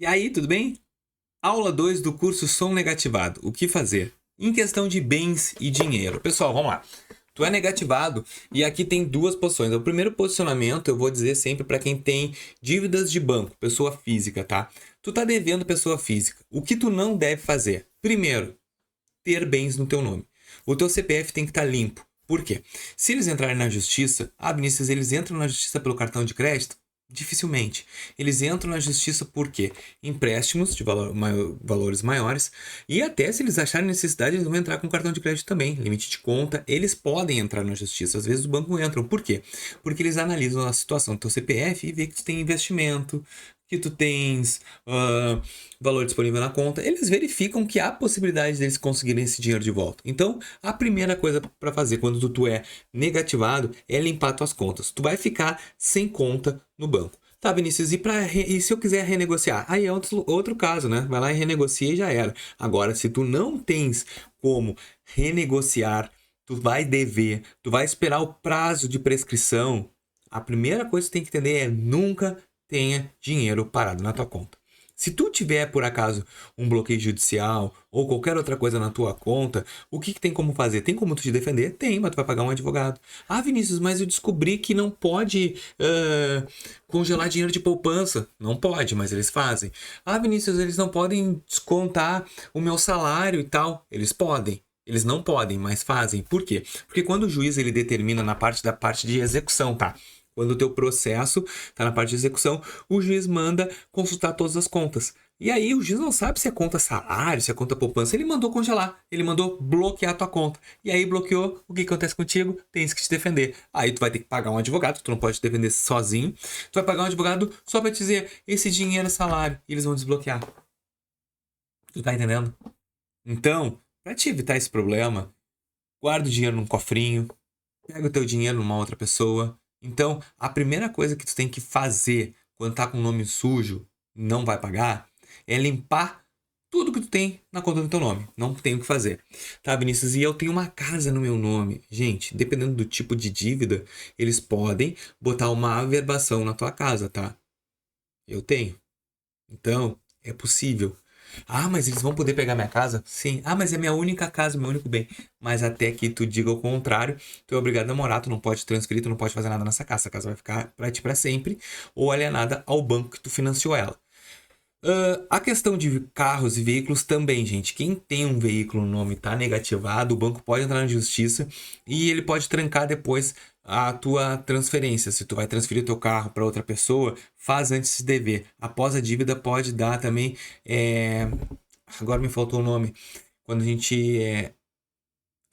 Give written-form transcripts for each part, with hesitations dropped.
E aí, tudo bem? Aula 2 do curso Som Negativado. O que fazer? Em questão de bens e dinheiro. Pessoal, vamos lá. Tu é negativado e aqui tem duas posições. O primeiro posicionamento eu vou dizer sempre para quem tem dívidas de banco, pessoa física, tá? Tu tá devendo pessoa física. O que tu não deve fazer? Primeiro, ter bens no teu nome. O teu CPF tem que estar limpo. Por quê? Se eles entrarem na justiça, Vinícius, eles entram na justiça pelo cartão de crédito? Dificilmente. Eles entram na justiça por quê? Empréstimos de valores maiores e até se eles acharem necessidade, eles vão entrar com cartão de crédito também. Limite de conta, eles podem entrar na justiça. Às vezes o banco entram. Por quê? Porque eles analisam a situação do teu CPF e vê que tu tem investimento, que tu tens valor disponível na conta, eles verificam que há possibilidade deles conseguirem esse dinheiro de volta. Então, a primeira coisa para fazer quando tu é negativado é limpar tuas contas. Tu vai ficar sem conta no banco. Tá, Vinícius, e se eu quiser renegociar? Aí é outro caso, né? Vai lá e renegocia e já era. Agora, se tu não tens como renegociar, tu vai dever, tu vai esperar o prazo de prescrição, a primeira coisa que tu tem que entender é nunca tenha dinheiro parado na tua conta. Se tu tiver, por acaso, um bloqueio judicial ou qualquer outra coisa na tua conta, o que tem como fazer? Tem como tu te defender? Tem, mas tu vai pagar um advogado. Ah, Vinícius, mas eu descobri que não pode congelar dinheiro de poupança. Não pode, mas eles fazem. Ah, Vinícius, eles não podem descontar o meu salário e tal. Eles podem. Eles não podem, mas fazem. Por quê? Porque quando o juiz ele determina na parte da parte de execução, tá? Quando o teu processo está na parte de execução, o juiz manda consultar todas as contas. E aí o juiz não sabe se é conta salário, se é conta poupança. Ele mandou congelar, ele mandou bloquear a tua conta. E aí bloqueou, o que acontece contigo? Tens que te defender. Aí tu vai ter que pagar um advogado, tu não pode te defender sozinho. Tu vai pagar um advogado só para te dizer, esse dinheiro é salário. E eles vão desbloquear. Tu tá entendendo? Então, para te evitar esse problema, guarda o dinheiro num cofrinho, pega o teu dinheiro numa outra pessoa. Então, a primeira coisa que tu tem que fazer quando tá com o nome sujo, não vai pagar, é limpar tudo que tu tem na conta do teu nome. Não tem o que fazer. Tá, Vinícius? E eu tenho uma casa no meu nome. Gente, dependendo do tipo de dívida, eles podem botar uma averbação na tua casa, tá? Eu tenho. Então, é possível. Ah, mas eles vão poder pegar minha casa? Sim. Ah, mas é minha única casa, meu único bem. Mas até que tu diga o contrário, tu é obrigado a morar, tu não pode transferir, tu não pode fazer nada nessa casa. A casa vai ficar pra ti pra sempre ou alienada ao banco que tu financiou ela. A questão de carros e veículos também, gente. Quem tem um veículo no nome tá negativado, o banco pode entrar na justiça e ele pode trancar depois a tua transferência. Se tu vai transferir o teu carro para outra pessoa, faz antes de dever. Após a dívida pode dar também. Agora me faltou o nome. Quando a gente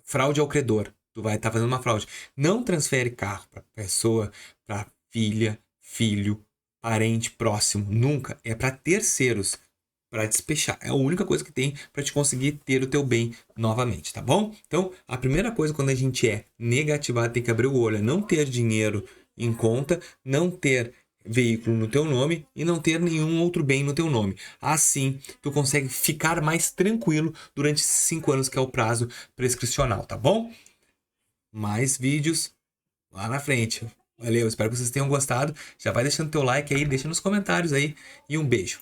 fraude ao credor. Tu vai estar fazendo uma fraude. Não transfere carro para pessoa, para filha, filho, parente próximo. Nunca. É para terceiros. Para despechar. É a única coisa que tem para te conseguir ter o teu bem novamente, tá bom? Então, a primeira coisa quando a gente é negativado, tem que abrir o olho. É não ter dinheiro em conta, não ter veículo no teu nome e não ter nenhum outro bem no teu nome. Assim, tu consegue ficar mais tranquilo durante esses 5 anos que é o prazo prescricional, tá bom? Mais vídeos lá na frente. Valeu, espero que vocês tenham gostado. Já vai deixando teu like aí, deixa nos comentários aí e um beijo.